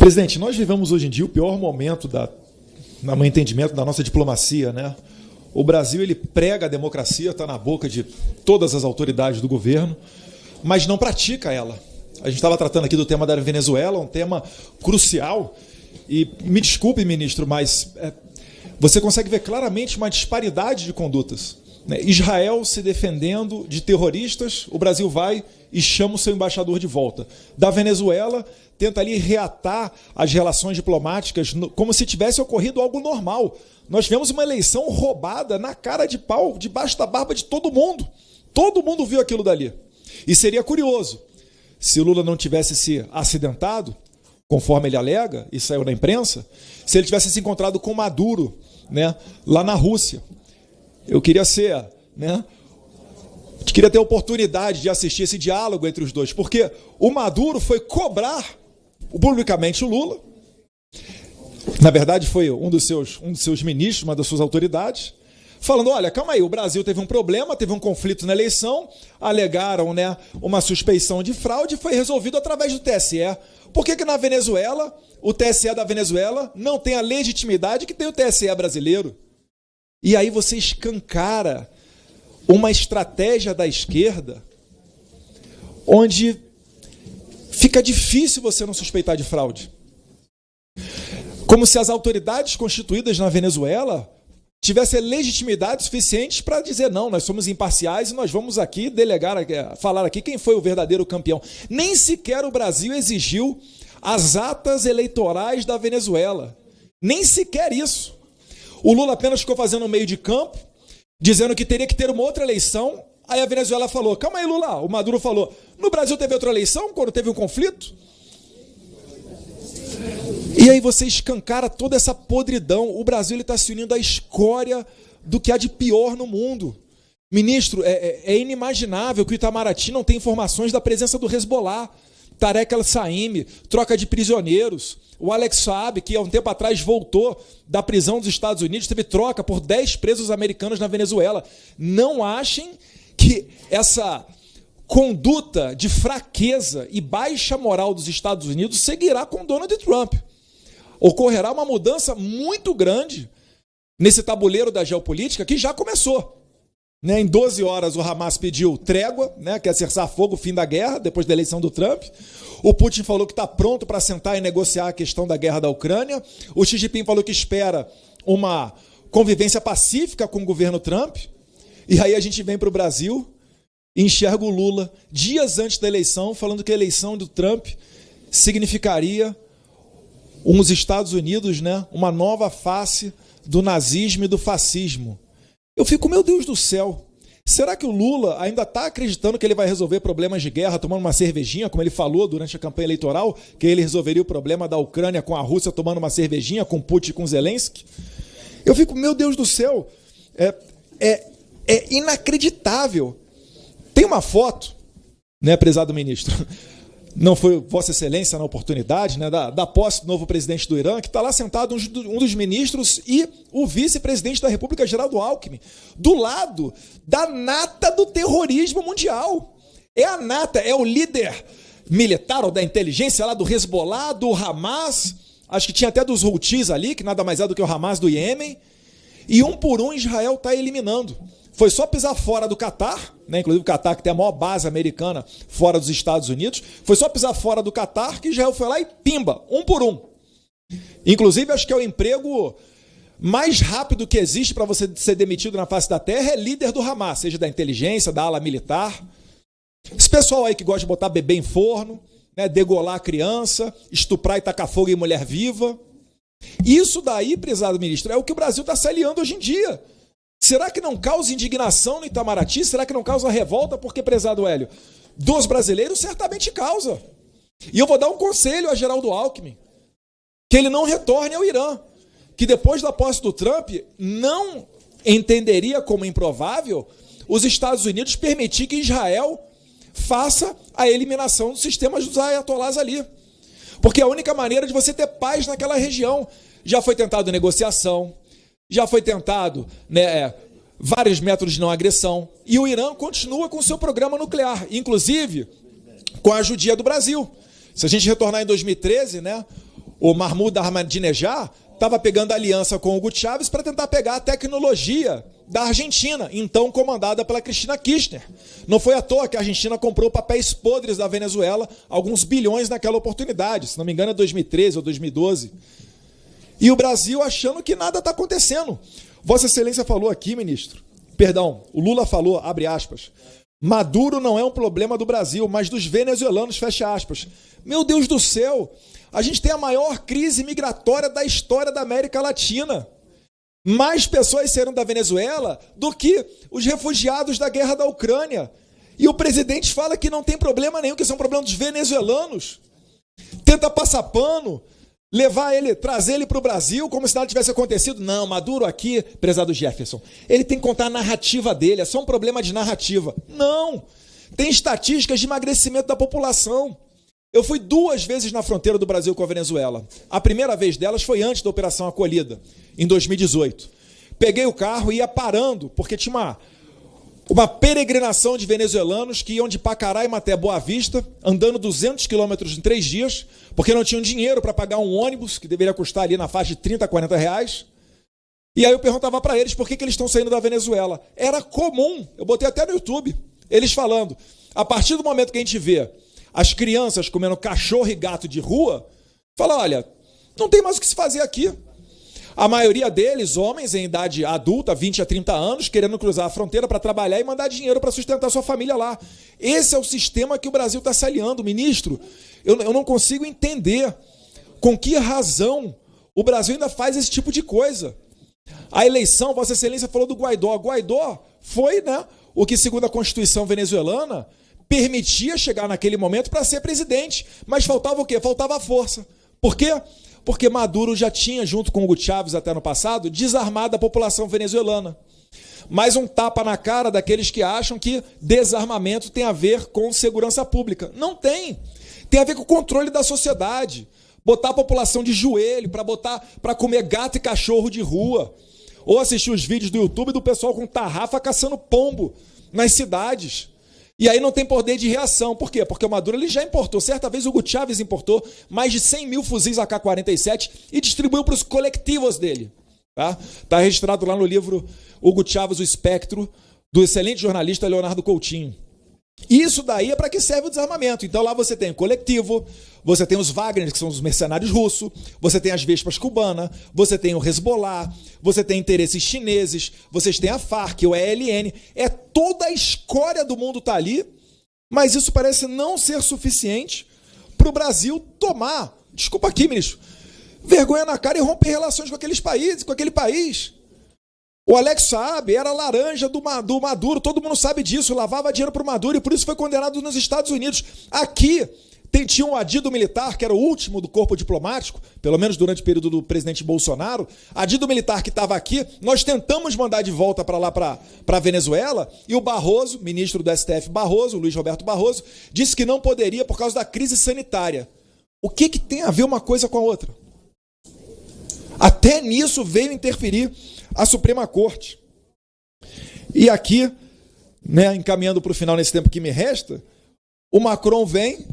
Presidente, nós vivemos hoje em dia o pior momento no meu entendimento, da nossa diplomacia, né? O Brasil, ele prega a democracia, está na boca de todas as autoridades do governo, mas não pratica ela. A gente estava tratando aqui do tema da Venezuela, um tema crucial, e me desculpe, ministro, mas você consegue ver claramente uma disparidade de condutas, né? Israel se defendendo de terroristas, o Brasil vai e chama o seu embaixador de volta. Da Venezuela, tenta ali reatar as relações diplomáticas como se tivesse ocorrido algo normal. Nós tivemos uma eleição roubada na cara de pau, debaixo da barba de todo mundo. Todo mundo viu aquilo dali. E seria curioso, se o Lula não tivesse se acidentado, conforme ele alega, e saiu na imprensa, se ele tivesse se encontrado com Maduro, né, lá na Rússia. Eu queria queria ter a oportunidade de assistir esse diálogo entre os dois, porque o Maduro foi cobrar publicamente o Lula. Na verdade, foi um dos seus ministros, uma das suas autoridades, falando, olha, calma aí, o Brasil teve um problema, teve um conflito na eleição, alegaram, né, uma suspeição de fraude, foi resolvido através do TSE. Por que na Venezuela, o TSE da Venezuela não tem a legitimidade que tem o TSE brasileiro? E aí você escancara uma estratégia da esquerda onde fica difícil você não suspeitar de fraude. Como se as autoridades constituídas na Venezuela tivessem legitimidade suficiente para dizer não, nós somos imparciais e nós vamos aqui falar aqui quem foi o verdadeiro campeão. Nem sequer o Brasil exigiu as atas eleitorais da Venezuela. Nem sequer isso. O Lula apenas ficou fazendo um meio de campo, dizendo que teria que ter uma outra eleição. Aí a Venezuela falou, calma aí, Lula. O Maduro falou, no Brasil teve outra eleição quando teve um conflito? E aí você escancara toda essa podridão. O Brasil está se unindo à escória do que há de pior no mundo. Ministro, é inimaginável que o Itamaraty não tenha informações da presença do Hezbollah, Tarek al-Saimi, troca de prisioneiros. O Alex Saab, que há um tempo atrás voltou da prisão dos Estados Unidos, teve troca por 10 presos americanos na Venezuela. Não achem que essa conduta de fraqueza e baixa moral dos Estados Unidos seguirá com Donald Trump. Ocorrerá uma mudança muito grande nesse tabuleiro da geopolítica que já começou. Em 12 horas o Hamas pediu trégua, quer cessar fogo, fim da guerra, depois da eleição do Trump. O Putin falou que está pronto para sentar e negociar a questão da guerra da Ucrânia. O Xi Jinping falou que espera uma convivência pacífica com o governo Trump. E aí a gente vem para o Brasil e enxerga o Lula, dias antes da eleição, falando que a eleição do Trump significaria uns Estados Unidos, uma nova face do nazismo e do fascismo. Eu fico, meu Deus do céu, será que o Lula ainda está acreditando que ele vai resolver problemas de guerra tomando uma cervejinha, como ele falou durante a campanha eleitoral, que ele resolveria o problema da Ucrânia com a Rússia tomando uma cervejinha, com Putin e com Zelensky? Eu fico, meu Deus do céu, é inacreditável. Tem uma foto, prezado ministro, não foi Vossa Excelência na oportunidade, da posse do novo presidente do Irã, que está lá sentado um dos ministros e o vice-presidente da República, Geraldo Alckmin, do lado da nata do terrorismo mundial. É a nata, é o líder militar ou da inteligência lá do Hezbollah, do Hamas, acho que tinha até dos Houthis ali, que nada mais é do que o Hamas do Iêmen, e um por um Israel está eliminando. Foi só pisar fora do Catar, inclusive o Catar que tem a maior base americana fora dos Estados Unidos, foi só pisar fora do Catar que Israel foi lá e pimba, um por um. Inclusive, acho que é o emprego mais rápido que existe para você ser demitido na face da terra, é líder do Hamas, seja da inteligência, da ala militar. Esse pessoal aí que gosta de botar bebê em forno, degolar a criança, estuprar e tacar fogo em mulher viva. Isso daí, prezado ministro, é o que o Brasil está se aliando hoje em dia. Será que não causa indignação no Itamaraty? Será que não causa revolta? Porque, prezado Hélio, dos brasileiros certamente causa. E eu vou dar um conselho a Geraldo Alckmin, que ele não retorne ao Irã, que depois da posse do Trump não entenderia como improvável os Estados Unidos permitir que Israel faça a eliminação dos sistemas dos ayatolás ali. Porque é a única maneira de você ter paz naquela região. Já foi tentado negociação, já foi tentado vários métodos de não agressão, e o Irã continua com o seu programa nuclear, inclusive com a ajuda do Brasil. Se a gente retornar em 2013, o Mahmoud Ahmadinejad estava pegando aliança com o Hugo Chávez para tentar pegar a tecnologia da Argentina, então comandada pela Cristina Kirchner. Não foi à toa que a Argentina comprou papéis podres da Venezuela, alguns bilhões naquela oportunidade, se não me engano é 2013 ou 2012. E o Brasil achando que nada está acontecendo. Vossa Excelência falou aqui, ministro, perdão, o Lula falou, abre aspas, Maduro não é um problema do Brasil, mas dos venezuelanos, fecha aspas. Meu Deus do céu, a gente tem a maior crise migratória da história da América Latina. Mais pessoas saíram da Venezuela do que os refugiados da guerra da Ucrânia. E o presidente fala que não tem problema nenhum, que isso é um problema dos venezuelanos. Tenta passar pano, levar ele, trazer ele para o Brasil como se nada tivesse acontecido. Não, Maduro aqui, prezado Jefferson, ele tem que contar a narrativa dele, é só um problema de narrativa. Não, tem estatísticas de emagrecimento da população. Eu fui 2 vezes na fronteira do Brasil com a Venezuela. A primeira vez delas foi antes da Operação Acolhida, em 2018. Peguei o carro e ia parando, porque tinha uma peregrinação de venezuelanos que iam de Pacaraima até Boa Vista, andando 200 quilômetros em 3 dias, porque não tinham dinheiro para pagar um ônibus, que deveria custar ali na faixa de 30, 40 reais. E aí eu perguntava para eles por que eles estão saindo da Venezuela. Era comum, eu botei até no YouTube, eles falando, a partir do momento que a gente vê as crianças comendo cachorro e gato de rua, fala, olha, não tem mais o que se fazer aqui. A maioria deles, homens em idade adulta, 20 a 30 anos, querendo cruzar a fronteira para trabalhar e mandar dinheiro para sustentar sua família lá. Esse é o sistema que o Brasil está se aliando. Ministro, eu não consigo entender com que razão o Brasil ainda faz esse tipo de coisa. A eleição, Vossa Excelência falou do Guaidó. Guaidó foi, o que, segundo a Constituição venezuelana, permitia chegar naquele momento para ser presidente. Mas faltava o quê? Faltava a força. Por quê? Porque Maduro já tinha, junto com Hugo Chávez até no passado, desarmado a população venezuelana. Mais um tapa na cara daqueles que acham que desarmamento tem a ver com segurança pública. Não tem. Tem a ver com o controle da sociedade. Botar a população de joelho para comer gato e cachorro de rua. Ou assistir os vídeos do YouTube do pessoal com tarrafa caçando pombo nas cidades. E aí não tem poder de reação. Por quê? Porque o Maduro ele já importou. Certa vez o Hugo Chávez importou mais de 100 mil fuzis AK-47 e distribuiu para os coletivos dele. Tá registrado lá no livro Hugo Chávez, o Espectro, do excelente jornalista Leonardo Coutinho. Isso daí é para que serve o desarmamento. Então lá você tem o coletivo, você tem os Wagner, que são os mercenários russos, você tem as Vespas cubanas, você tem o Hezbollah, você tem interesses chineses, vocês têm a Farc, o ELN, é toda a escória do mundo está ali, mas isso parece não ser suficiente para o Brasil tomar, desculpa aqui, ministro, vergonha na cara e romper relações com aqueles países, com aquele país. O Alex Saab era laranja do Maduro, todo mundo sabe disso, lavava dinheiro para o Maduro e por isso foi condenado nos Estados Unidos. Aqui tinha um adido militar, que era o último do corpo diplomático, pelo menos durante o período do presidente Bolsonaro, adido militar que estava aqui, nós tentamos mandar de volta para lá, para a Venezuela, e o Barroso, ministro do STF Barroso, Luiz Roberto Barroso, disse que não poderia por causa da crise sanitária. O que tem a ver uma coisa com a outra? Até nisso veio interferir a Suprema Corte. E aqui, encaminhando para o final nesse tempo que me resta, o Macron vem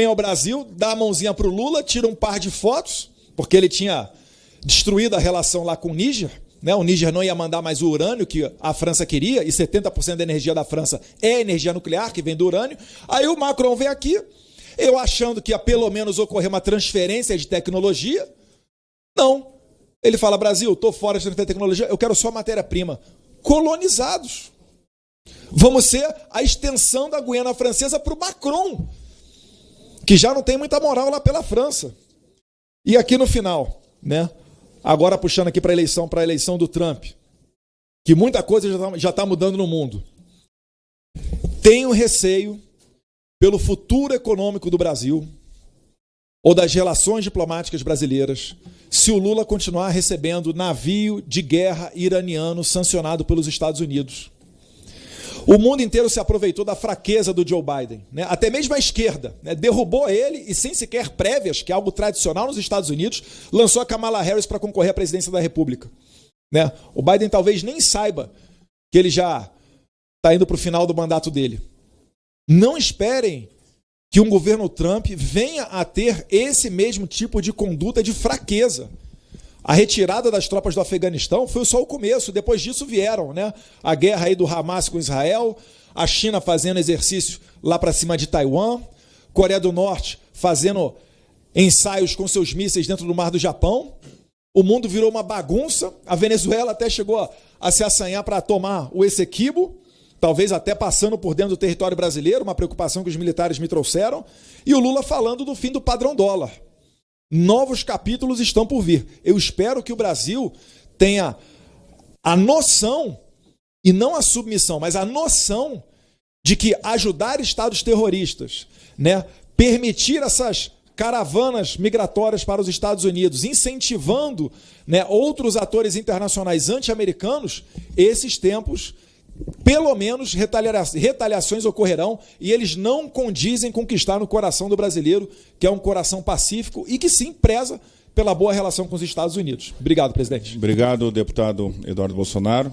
ao Brasil, dá a mãozinha para o Lula, tira um par de fotos, porque ele tinha destruído a relação lá com o Níger. O Níger não ia mandar mais o urânio que a França queria, e 70% da energia da França é energia nuclear, que vem do urânio. Aí o Macron vem aqui, eu achando que ia pelo menos ocorrer uma transferência de tecnologia. Não. Ele fala, Brasil, estou fora de tecnologia, eu quero só matéria-prima. Colonizados. Vamos ser a extensão da Guiana Francesa para o Macron, que já não tem muita moral lá pela França. E aqui no final, agora puxando aqui para a eleição do Trump, que muita coisa já está mudando no mundo. Tenho receio pelo futuro econômico do Brasil, ou das relações diplomáticas brasileiras, se o Lula continuar recebendo navio de guerra iraniano sancionado pelos Estados Unidos. O mundo inteiro se aproveitou da fraqueza do Joe Biden. Até mesmo a esquerda derrubou ele e, sem sequer prévias, que é algo tradicional nos Estados Unidos, lançou a Kamala Harris para concorrer à presidência da República. O Biden talvez nem saiba que ele já está indo para o final do mandato dele. Não esperem que que um governo Trump venha a ter esse mesmo tipo de conduta de fraqueza. A retirada das tropas do Afeganistão foi só o começo. Depois disso vieram, né, a guerra aí do Hamas com Israel, a China fazendo exercício lá para cima de Taiwan, Coreia do Norte fazendo ensaios com seus mísseis dentro do mar do Japão. O mundo virou uma bagunça. A Venezuela até chegou a se assanhar para tomar o Essequibo, talvez até passando por dentro do território brasileiro, uma preocupação que os militares me trouxeram. E o Lula falando do fim do padrão dólar. Novos capítulos estão por vir. Eu espero que o Brasil tenha a noção, e não a submissão, mas a noção de que ajudar estados terroristas, né, permitir essas caravanas migratórias para os Estados Unidos, incentivando, né, outros atores internacionais anti-americanos, esses tempos, pelo menos, retaliações ocorrerão e eles não condizem com o que está no coração do brasileiro, que é um coração pacífico e que sim preza pela boa relação com os Estados Unidos. Obrigado, presidente. Obrigado, deputado Eduardo Bolsonaro.